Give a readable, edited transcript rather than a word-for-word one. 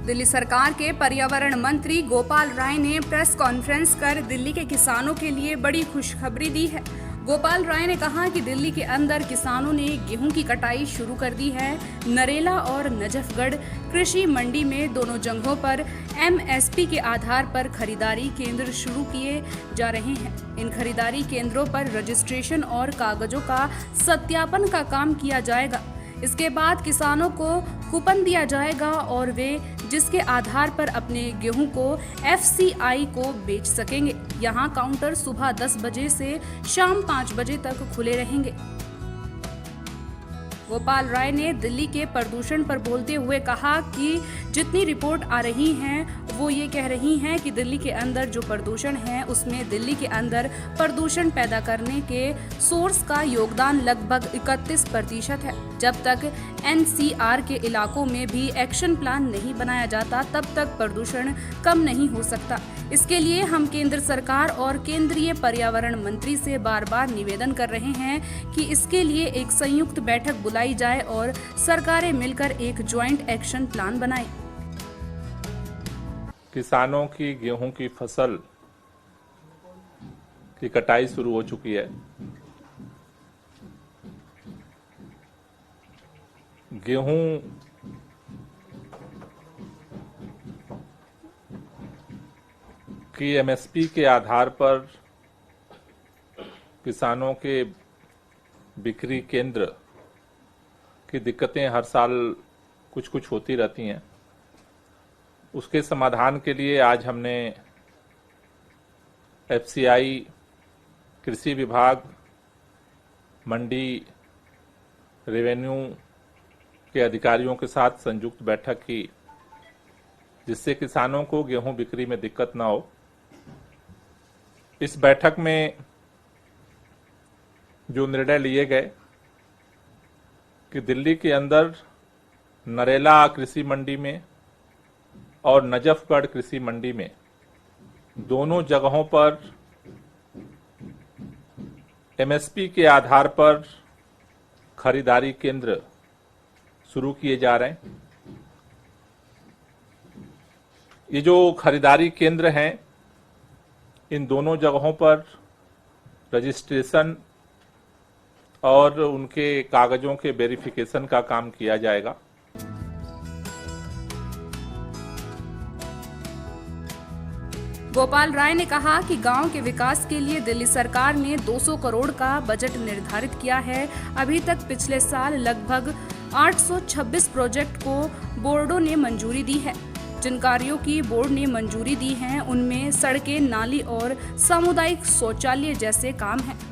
दिल्ली सरकार के पर्यावरण मंत्री गोपाल राय ने प्रेस कॉन्फ्रेंस कर दिल्ली के किसानों के लिए बड़ी खुशखबरी दी है। गोपाल राय ने कहा कि दिल्ली के अंदर किसानों ने गेहूं की कटाई शुरू कर दी है। नरेला और नजफगढ़ कृषि मंडी में दोनों जगहों पर MSP के आधार पर खरीदारी केंद्र शुरू किए जा रहे हैं। इन खरीदारी केंद्रों पर रजिस्ट्रेशन और कागजों का सत्यापन का काम किया जाएगा। इसके बाद किसानों को कूपन दिया जाएगा और वे जिसके आधार पर अपने गेहूं को FCI को बेच सकेंगे। यहां काउंटर सुबह 10 बजे से शाम 5 बजे तक खुले रहेंगे। गोपाल राय ने दिल्ली के प्रदूषण पर बोलते हुए कहा कि जितनी रिपोर्ट आ रही हैं वो ये कह रही हैं कि दिल्ली के अंदर जो प्रदूषण है उसमें दिल्ली के अंदर प्रदूषण पैदा करने के सोर्स का योगदान लगभग 31% है। जब तक NCR के इलाकों में भी एक्शन प्लान नहीं बनाया जाता तब तक प्रदूषण कम नहीं हो सकता। इसके लिए हम केंद्र सरकार और केंद्रीय पर्यावरण मंत्री से बार बार निवेदन कर रहे हैं कि इसके लिए एक संयुक्त बैठक बुलाई जाए और सरकारें मिलकर एक ज्वाइंट एक्शन प्लान बनाएं। किसानों की गेहूं की फसल की कटाई शुरू हो चुकी है। गेहूं की MSP के आधार पर किसानों के बिक्री केंद्र की दिक्कतें हर साल कुछ कुछ होती रहती हैं। उसके समाधान के लिए आज हमने FCI, कृषि विभाग, मंडी, रेवेन्यू के अधिकारियों के साथ संयुक्त बैठक की, जिससे किसानों को गेहूं बिक्री में दिक्कत ना हो। इस बैठक में जो निर्णय लिए गए कि दिल्ली के अंदर नरेला कृषि मंडी में और नजफगढ़ कृषि मंडी में दोनों जगहों पर MSP के आधार पर खरीदारी केंद्र शुरू किए जा रहे हैं। ये जो खरीदारी केंद्र हैं, इन दोनों जगहों पर रजिस्ट्रेशन और उनके कागजों के वेरिफिकेशन का काम किया जाएगा। गोपाल राय ने कहा कि गांव के विकास के लिए दिल्ली सरकार ने 200 करोड़ का बजट निर्धारित किया है। अभी तक पिछले साल लगभग 826 प्रोजेक्ट को बोर्डों ने मंजूरी दी है। जिन कार्यों की बोर्ड ने मंजूरी दी है उनमें सड़कें, नाली और सामुदायिक शौचालय जैसे काम हैं।